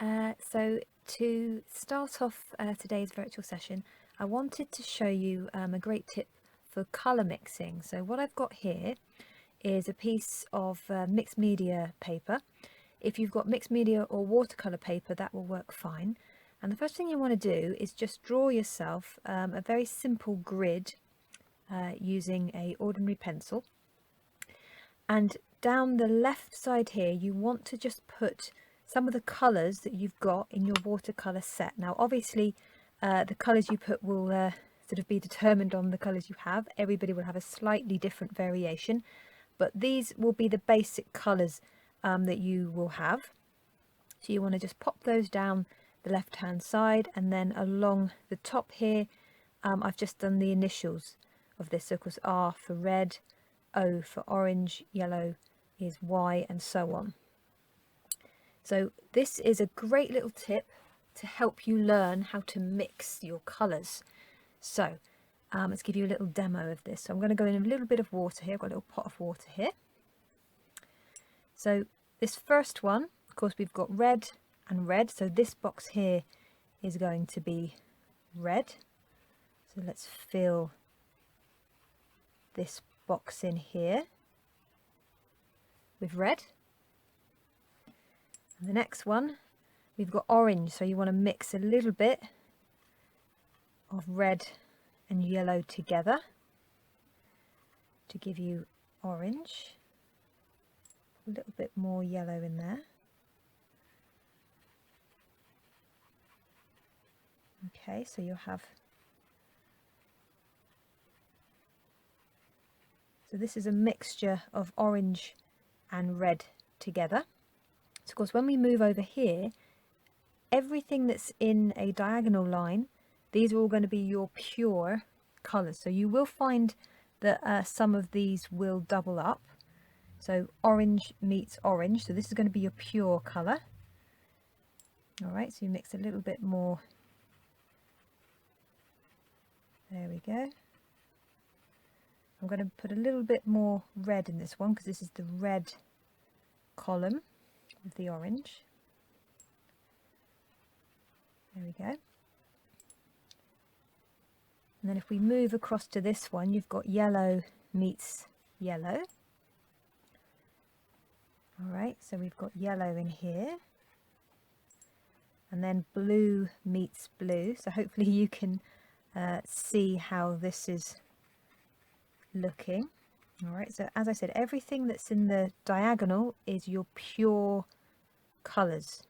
So to start off today's virtual session, I wanted to show you a great tip for colour mixing. So what I've got here is a piece of mixed media paper. If you've got mixed media or watercolour paper, that will work fine. And the first thing you want to do is just draw yourself a very simple grid using an ordinary pencil. And down the left side here, you want to just put some of the colours that you've got in your watercolour set. Now obviously the colours you put will sort of be determined on the colours you have. Everybody will have a slightly different variation, but these will be the basic colours that you will have. So you want to just pop those down the left hand side, and then along the top here I've just done the initials of this. So of course R for red, O for orange, yellow is Y, and so on. So this is a great little tip to help you learn how to mix your colours. So let's give you a little demo of this. So I'm going to go in a little bit of water here. I've got a little pot of water here. So this first one, of course, we've got red and red. So this box here is going to be red. So let's fill this box in here with red. And the next one, we've got orange, so you want to mix a little bit of red and yellow together to give you orange. A little bit more yellow in there. Okay, so you'll have, so this is a mixture of orange and red together. So of course when we move over here, everything that's in a diagonal line, these are all going to be your pure colours. So you will find that some of these will double up. So orange meets orange, so this is going to be your pure colour. Alright, so you mix a little bit more. There we go. I'm going to put a little bit more red in this one because this is the red column with the orange. There we go. And then if we move across to this one, you've got yellow meets yellow. Alright, so we've got yellow in here. And then blue meets blue. So hopefully you can see how this is looking. Alright, so as I said, everything that's in the diagonal is your pure colours.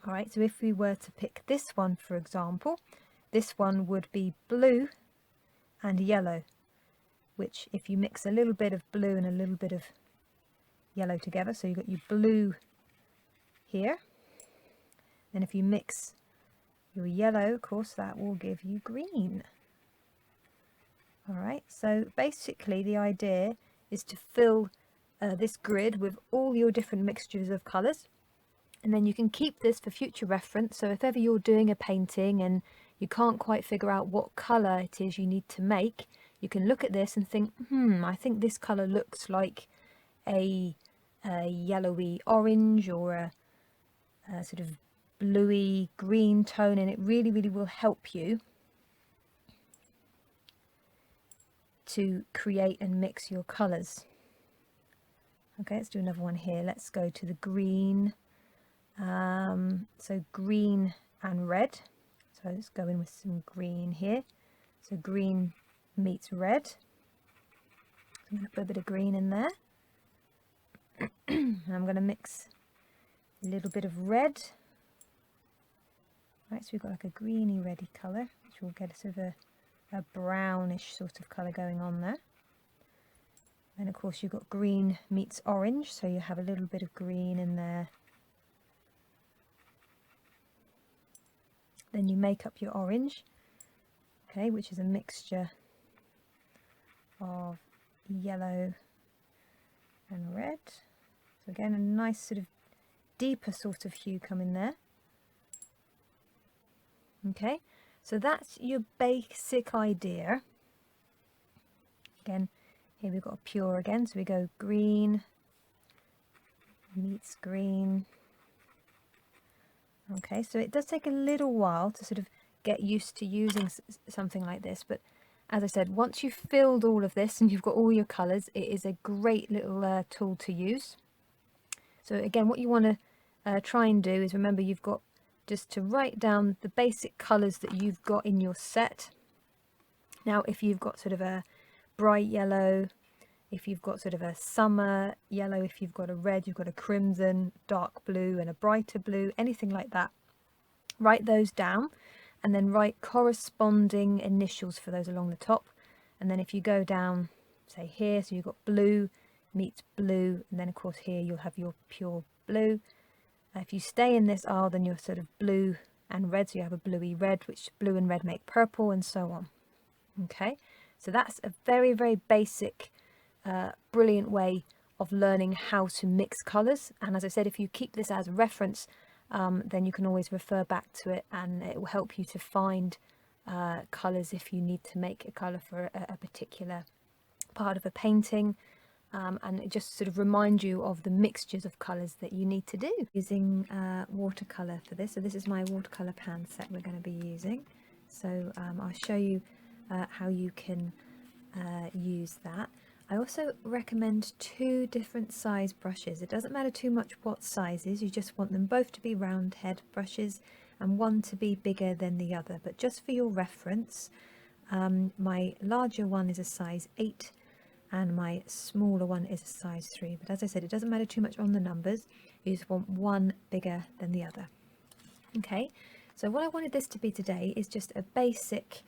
Alright, so if we were to pick this one, for example, this one would be blue and yellow, which if you mix a little bit of blue and a little bit of yellow together, so you've got your blue here, and if you mix your yellow, of course, that will give you green. Alright, so basically the idea is to fill this grid with all your different mixtures of colours, and then you can keep this for future reference. So if ever you're doing a painting and you can't quite figure out what colour it is you need to make, you can look at this and think, I think this colour looks like a yellowy orange or a sort of bluey green tone, and it really will help you to create and mix your colours. Okay, let's do another one here. Let's go to the green. So green and red. So let's go in with some green here. So green meets red. I'm going to put a bit of green in there. And I'm going to mix a little bit of red. Right, so we've got like a greeny reddy colour, which will get a sort of a brownish sort of colour going on there. And of course you've got green meets orange, so you have a little bit of green in there. Then you make up your orange, okay, which is a mixture of yellow and red. So again, a nice sort of deeper sort of hue coming there. Okay, so that's your basic idea. Again, here we've got a pure again, so we go green meets green, Okay, so it does take a little while to sort of get used to using something like this, but as I said, once you've filled all of this and you've got all your colours, it is a great little tool to use. So again, what you want to try and do is remember you've got just to write down the basic colours that you've got in your set. Now, if you've got sort of a bright yellow, if you've got sort of a summer yellow, if you've got a red, you've got a crimson, dark blue and a brighter blue, anything like that, write those down and then write corresponding initials for those along the top. And then if you go down, say here, so you've got blue meets blue, and then of course here you'll have your pure blue. If you stay in this R, then you're sort of blue and red, so you have a bluey red, which blue and red make purple, and so on. Okay, so that's a very, very basic, brilliant way of learning how to mix colours. And as I said, if you keep this as a reference, then you can always refer back to it, and it will help you to find colours if you need to make a colour for a particular part of a painting. And it just sort of reminds you of the mixtures of colours that you need to do. Using watercolour for this, so this is my watercolour pan set we're going to be using. So I'll show you how you can use that. I also recommend 2 different size brushes. It doesn't matter too much what sizes, you just want them both to be round head brushes and one to be bigger than the other. But just for your reference, my larger one is a size 8 and my smaller one is a size 3. But as I said, it doesn't matter too much on the numbers, you just want one bigger than the other. Okay, so what I wanted this to be today is just a basic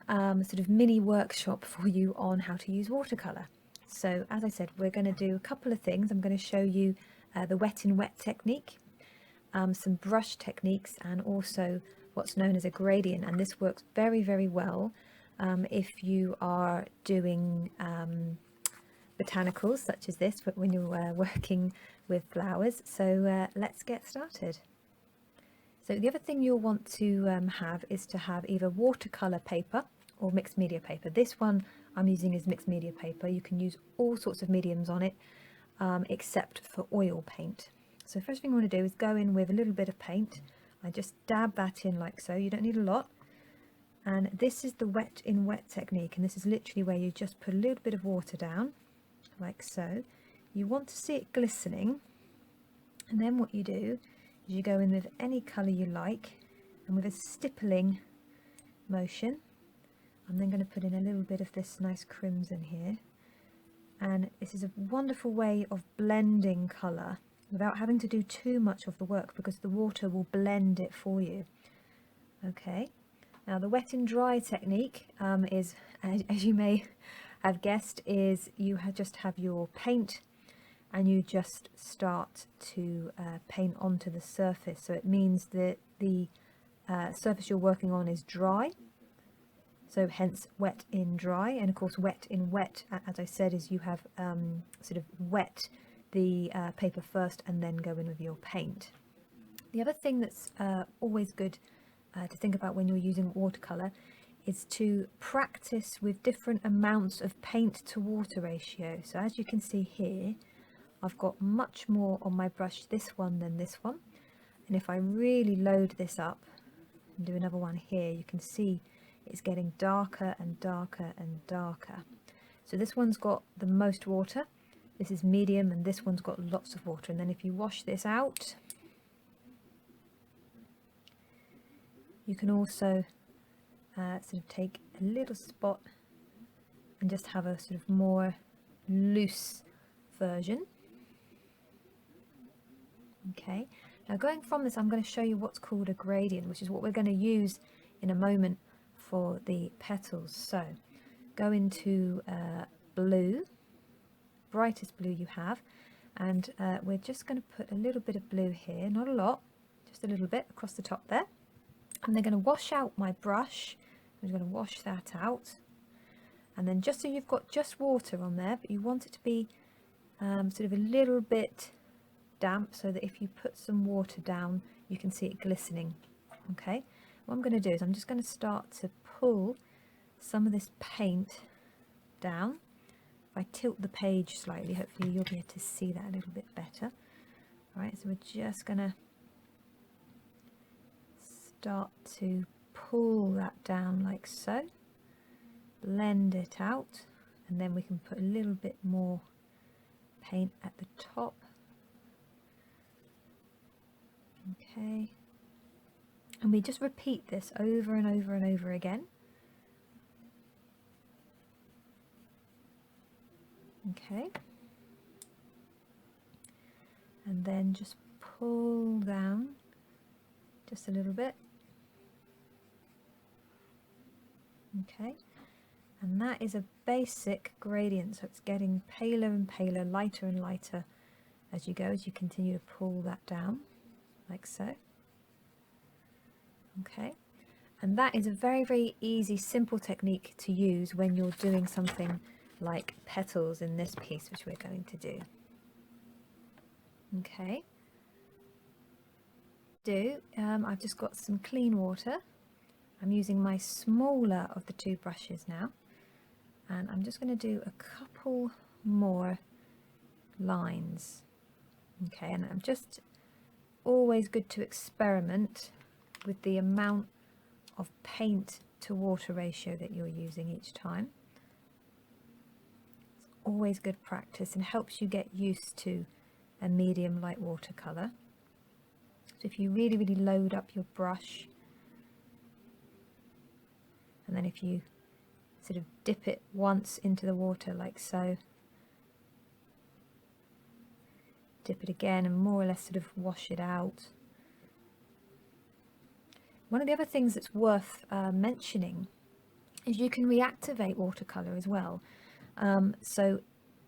sort of mini workshop for you on how to use watercolour. So as I said, we're going to do a couple of things. I'm going to show you the wet in wet technique, some brush techniques, and also what's known as a gradient, and this works very, very well if you are doing botanicals such as this, but when you're working with flowers. So let's get started. So the other thing you'll want to have is to have either watercolour paper or mixed media paper. This one I'm using is mixed media paper. You can use all sorts of mediums on it except for oil paint. So first thing I want to do is go in with a little bit of paint. I just dab that in like so. You don't need a lot. And this is the wet in wet technique, and this is literally where you just put a little bit of water down like so. You want to see it glistening, and then what you do is you go in with any colour you like, and with a stippling motion I'm then going to put in a little bit of this nice crimson here, and this is a wonderful way of blending colour without having to do too much of the work because the water will blend it for you. Okay, now the wet and dry technique is, as you may have guessed, is you just have your paint and you just start to paint onto the surface. So it means that the surface you're working on is dry, so hence wet in dry. And of course wet in wet, as I said, is you have sort of wet the paper first and then go in with your paint. The other thing that's always good to think about when you're using watercolour is to practice with different amounts of paint to water ratio. So as you can see here, I've got much more on my brush this one than this one, and if I really load this up and do another one here, you can see it's getting darker and darker and darker. So this one's got the most water, this is medium, and this one's got lots of water. And then if you wash this out, you can also sort of take a little spot and just have a sort of more loose version. Okay, now going from this, I'm going to show you what's called a gradient, which is what we're going to use in a moment for the petals. So go into blue, brightest blue you have, and we're just going to put a little bit of blue here, not a lot, just a little bit across the top there. And they're going to wash out my brush. I'm going to wash that out, and then just so you've got just water on there, but you want it to be sort of a little bit damp, so that if you put some water down you can see it glistening. Okay, what I'm going to do is I'm just going to start to pull some of this paint down. If I tilt the page slightly, hopefully you'll be able to see that a little bit better. Alright, so we're just going to start to pull that down like so, blend it out, and then we can put a little bit more paint at the top. Okay, and we just repeat this over and over and over again. Okay, and then just pull down just a little bit. Okay, and that is a basic gradient, so it's getting paler and paler, lighter and lighter as you go, as you continue to pull that down like so. Okay, and that is a very, very easy, simple technique to use when you're doing something like petals in this piece, which we're going to do. Okay, I've just got some clean water. I'm using my smaller of the two brushes now, and I'm just going to do a couple more lines. Okay, and I'm just always good to experiment with the amount of paint to water ratio that you're using each time. It's always good practice and helps you get used to a medium light watercolour. So if you really, really load up your brush, and then if you sort of dip it once into the water like so, dip it again and more or less sort of wash it out. One of the other things that's worth mentioning is you can reactivate watercolour as well. So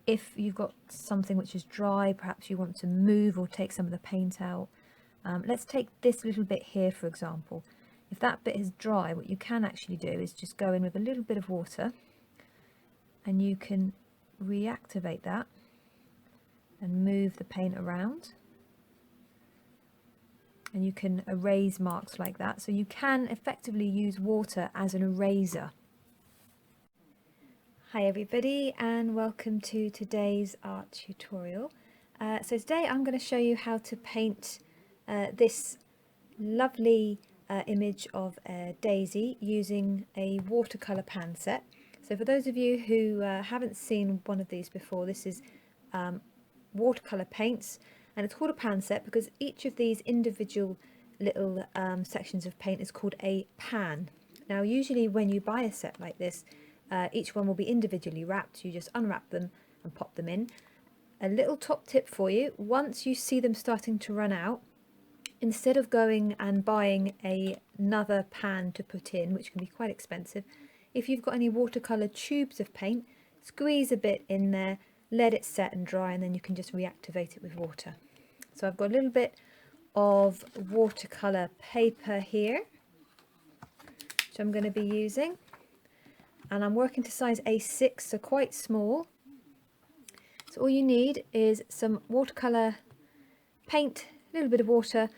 if you've got something which is dry, perhaps you want to move or take some of the paint out. Let's take this little bit here, for example. If that bit is dry, what you can actually do is just go in with a little bit of water, and you can reactivate that and move the paint around, and you can erase marks like that. So you can effectively use water as an eraser. Hi everybody, and welcome to today's art tutorial. So today I'm going to show you how to paint this lovely image of a daisy using a watercolour pan set. So for those of you who haven't seen one of these before, this is watercolour paints, and it's called a pan set because each of these individual little sections of paint is called a pan. Now usually when you buy a set like this, each one will be individually wrapped. You just unwrap them and pop them in. A little top tip for you: once you see them starting to run out, instead of going and buying another pan to put in, which can be quite expensive, if you've got any watercolour tubes of paint, squeeze a bit in there, let it set and dry, and then you can just reactivate it with water. So I've got a little bit of watercolour paper here, which I'm going to be using, and I'm working to size A6, so quite small. So all you need is some watercolour paint, a little bit of water,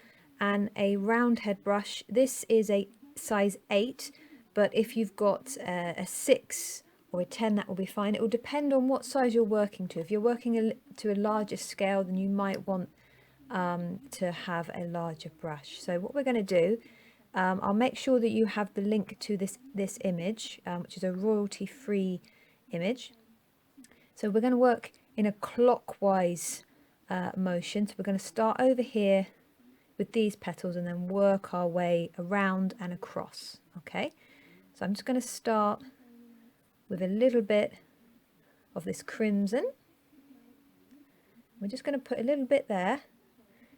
and a round head brush. This is a size 8, but if you've got a 6 or a 10, that will be fine. It will depend on what size you're working to. If you're working to a larger scale, then you might want to have a larger brush. So what we're going to do, I'll make sure that you have the link to this image, which is a royalty-free image. So we're going to work in a clockwise motion. So we're going to start over here with these petals and then work our way around and across. Okay, so I'm just going to start with a little bit of this crimson. We're just going to put a little bit there,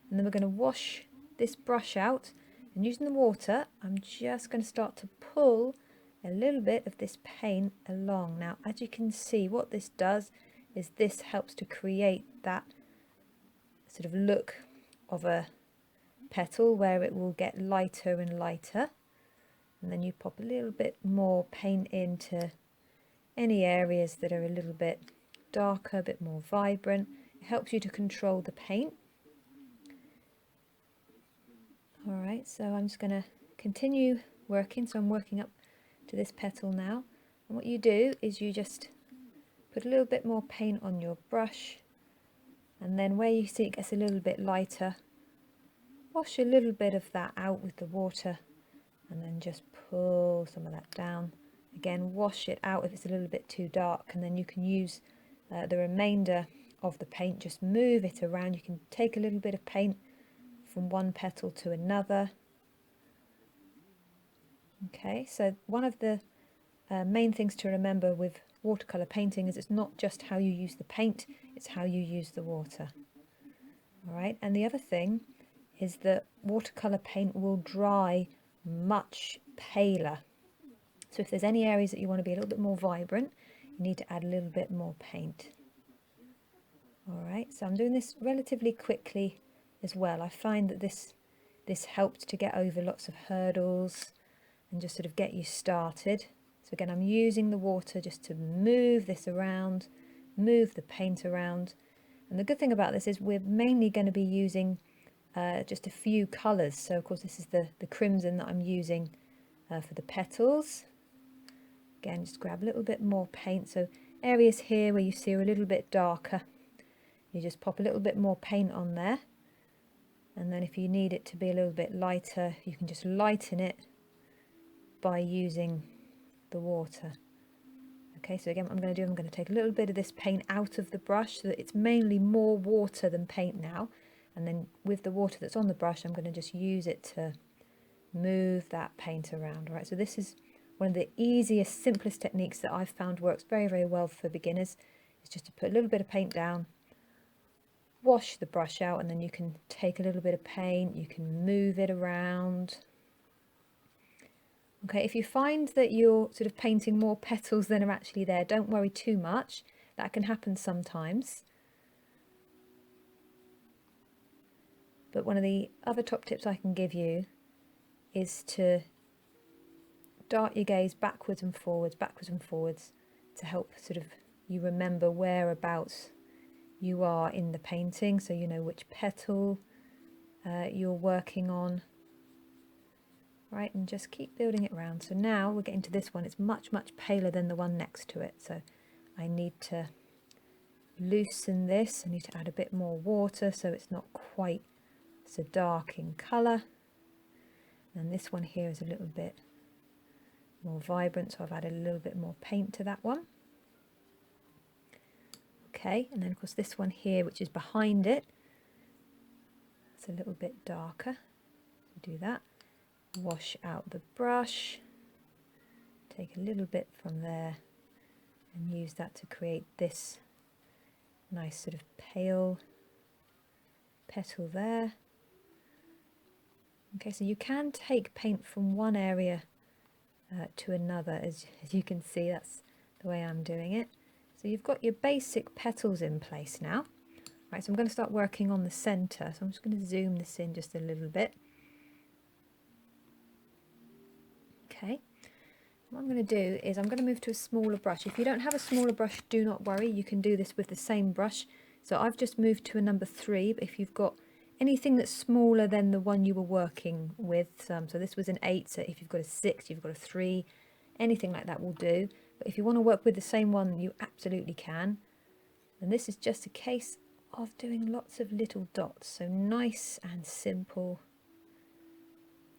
and then we're going to wash this brush out, and using the water I'm just going to start to pull a little bit of this paint along. Now as you can see, what this does is this helps to create that sort of look of a petal where it will get lighter and lighter, and then you pop a little bit more paint into any areas that are a little bit darker, a bit more vibrant. It helps you to control the paint. Alright, so I'm just going to continue working. So I'm working up to this petal now, and what you do is you just put a little bit more paint on your brush, and then where you see it gets a little bit lighter, wash a little bit of that out with the water, and then just pull some of that down. Again, wash it out if it's a little bit too dark, and then you can use the remainder of the paint, just move it around. You can take a little bit of paint from one petal to another. Okay, so one of the main things to remember with watercolour painting is it's not just how you use the paint, it's how you use the water. Alright, and the other thing is that watercolour paint will dry much paler. So if there's any areas that you want to be a little bit more vibrant, you need to add a little bit more paint. Alright, so I'm doing this relatively quickly as well. I find that this helped to get over lots of hurdles and just sort of get you started. So again, I'm using the water just to move this around, move the paint around. And the good thing about this is we're mainly going to be using just a few colours. So of course this is the crimson that I'm using for the petals. Again, just grab a little bit more paint. So areas here where you see are a little bit darker, you just pop a little bit more paint on there. And then if you need it to be a little bit lighter, you can just lighten it by using the water. Okay, so again, what I'm going to take a little bit of this paint out of the brush so that it's mainly more water than paint now. And then with the water that's on the brush, I'm going to just use it to move that paint around. All right, so this is one of the easiest, simplest techniques that I've found works very, very well for beginners. Is just to put a little bit of paint down, wash the brush out, and then you can take a little bit of paint, you can move it around. Okay, if you find that you're sort of painting more petals than are actually there, don't worry too much. That can happen sometimes. But one of the other top tips I can give you is to dart your gaze backwards and forwards to help sort of you remember whereabouts you are in the painting, so you know which petal you're working on. Right, and just keep building it around. So now we're getting to this one. It's much, much paler than the one next to it. So I need to loosen this. I need to add a bit more water so it's not quite so dark in colour. And this one here is a little bit more vibrant, so I've added a little bit more paint to that one. Okay, and then of course this one here, which is behind it, it's a little bit darker. Do that. Wash out the brush, take a little bit from there and use that to create this nice sort of pale petal there. Okay, so you can take paint from one area to another, as you can see. That's the way I'm doing it. So you've got your basic petals in place now. Right, so I'm going to start working on the centre, so I'm just going to zoom this in just a little bit. Okay, what I'm going to do is I'm going to move to a smaller brush. If you don't have a smaller brush, do not worry, you can do this with the same brush. So I've just moved to a number 3, but if you've got anything that's smaller than the one you were working with, so this was an 8, so if you've got a 6, you've got a 3, anything like that will do. But if you want to work with the same one, you absolutely can. And this is just a case of doing lots of little dots, so nice and simple,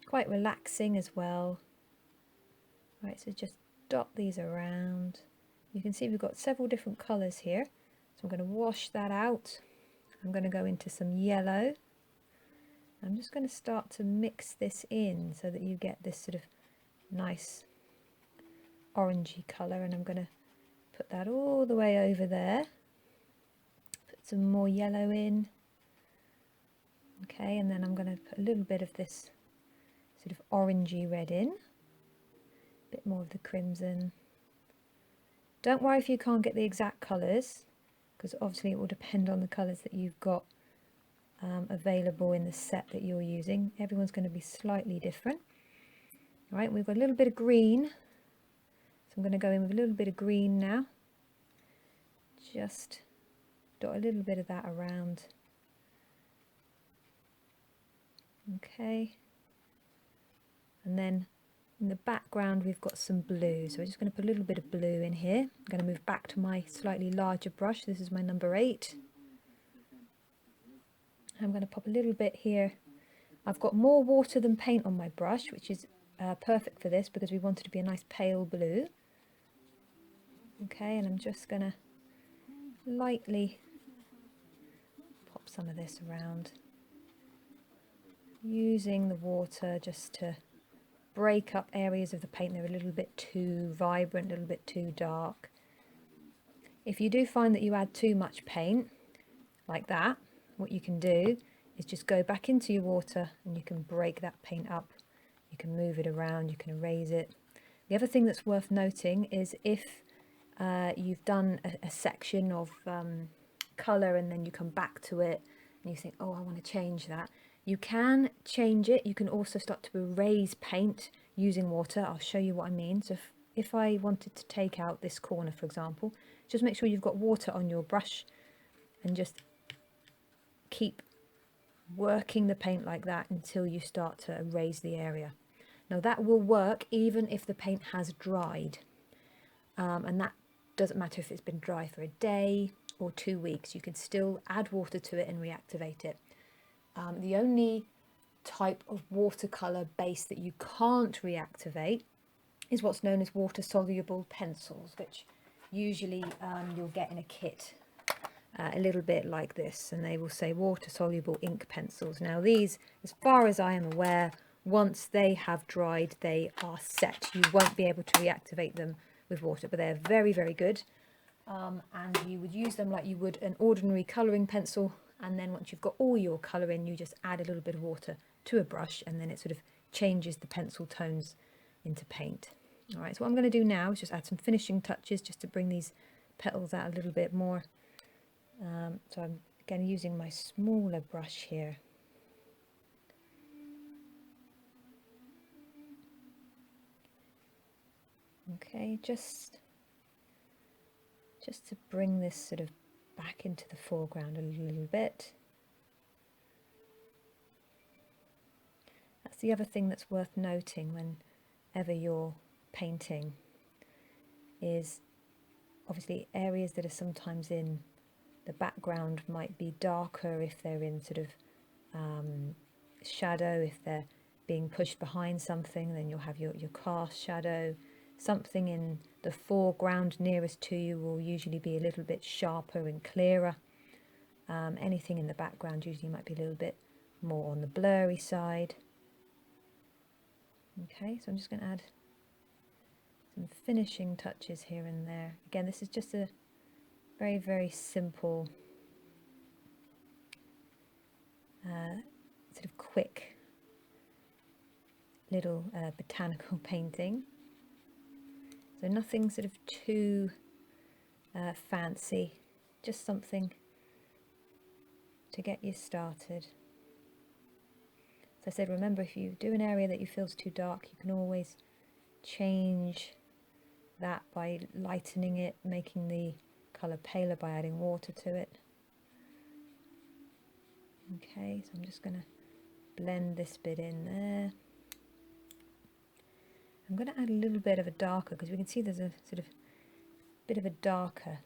quite relaxing as well. Right, so just dot these around. You can see we've got several different colours here. So I'm going to wash that out. I'm going to go into some yellow. I'm just going to start to mix this in so that you get this sort of nice orangey colour, and I'm going to put that all the way over there. Put some more yellow in. Okay, and then I'm going to put a little bit of this sort of orangey red in. Bit more of the crimson. Don't worry if you can't get the exact colours, because obviously it will depend on the colours that you've got available in the set that you're using. Everyone's going to be slightly different. All right, we've got a little bit of green, so I'm going to go in with a little bit of green now. Just dot a little bit of that around. Okay, and then in the background we've got some blue, so we're just going to put a little bit of blue in here. I'm going to move back to my slightly larger brush. This is my number 8. I'm going to pop a little bit here. I've got more water than paint on my brush, which is perfect for this because we want it to be a nice pale blue. Okay, and I'm just going to lightly pop some of this around, using the water just to break up areas of the paint that are a little bit too vibrant, a little bit too dark. If you do find that you add too much paint like that, what you can do is just go back into your water and you can break that paint up. You can move it around, you can erase it. The other thing that's worth noting is if you've done a section of colour and then you come back to it and you think, oh, I want to change that, you can change it. You can also start to erase paint using water. I'll show you what I mean. So if I wanted to take out this corner, for example, just make sure you've got water on your brush and just keep working the paint like that until you start to erase the area. Now that will work even if the paint has dried, and that doesn't matter if it's been dry for a day or 2 weeks. You can still add water to it and reactivate it. The only type of watercolour base that you can't reactivate is what's known as water soluble pencils, which usually you'll get in a kit, a little bit like this, and they will say water soluble ink pencils. Now these, as far as I am aware, once they have dried, they are set. You won't be able to reactivate them with water, but they're very, very good. And you would use them like you would an ordinary colouring pencil, and then once you've got all your colour in, you just add a little bit of water to a brush, and then it sort of changes the pencil tones into paint. All right, so what I'm going to do now is just add some finishing touches just to bring these petals out a little bit more. So I'm again using my smaller brush here. Okay, just to bring this sort of back into the foreground a little bit. That's the other thing that's worth noting whenever you're painting, is obviously areas that are sometimes in the background might be darker if they're in sort of shadow. If they're being pushed behind something, then you'll have your cast shadow. Something in the foreground nearest to you will usually be a little bit sharper and clearer. Anything in the background usually might be a little bit more on the blurry side. Okay, so I'm just going to add some finishing touches here and there. Again, this is just a very, very simple, sort of quick little botanical painting. So nothing sort of too fancy, just something to get you started. As I said, remember, if you do an area that you feel is too dark, you can always change that by lightening it, making the colour paler by adding water to it. Okay, so I'm just going to blend this bit in there. I'm going to add a little bit of a darker, because we can see there's a sort of bit of a darker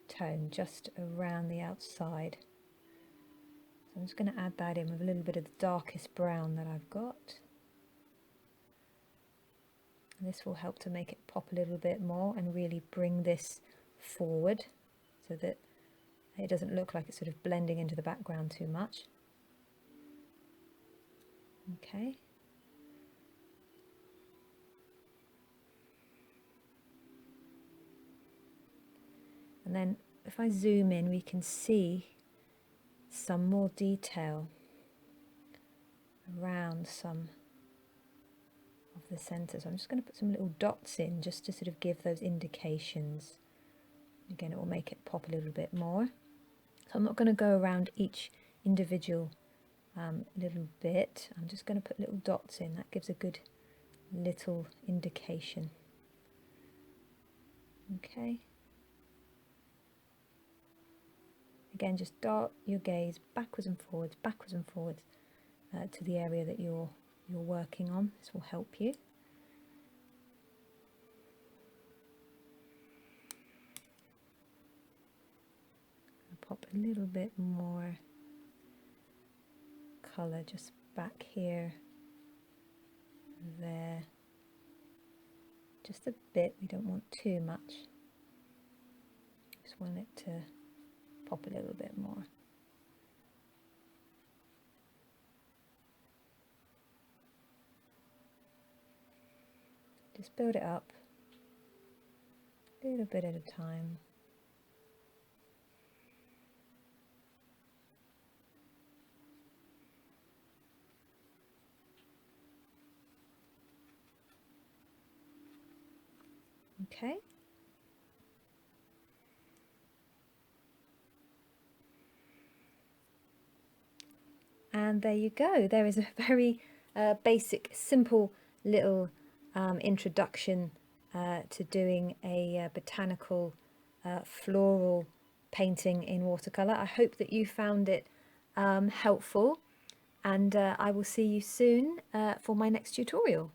tone just around the outside. So I'm just going to add that in with a little bit of the darkest brown that I've got. And this will help to make it pop a little bit more and really bring this forward so that it doesn't look like it's sort of blending into the background too much. Okay. And then if I zoom in, we can see some more detail around some of the centres. I'm just going to put some little dots in just to sort of give those indications. Again, it will make it pop a little bit more. So I'm not going to go around each individual little bit. I'm just going to put little dots in. That gives a good little indication. Okay. Again, just dart your gaze backwards and forwards to the area that you're working on. This will help you. I'll pop a little bit more colour just back here there, just a bit. We don't want too much, just want it to pop a little bit more. Just build it up a little bit at a time. Okay. And there you go. There is a very basic, simple little introduction to doing a botanical floral painting in watercolour. I hope that you found it helpful, and I will see you soon for my next tutorial.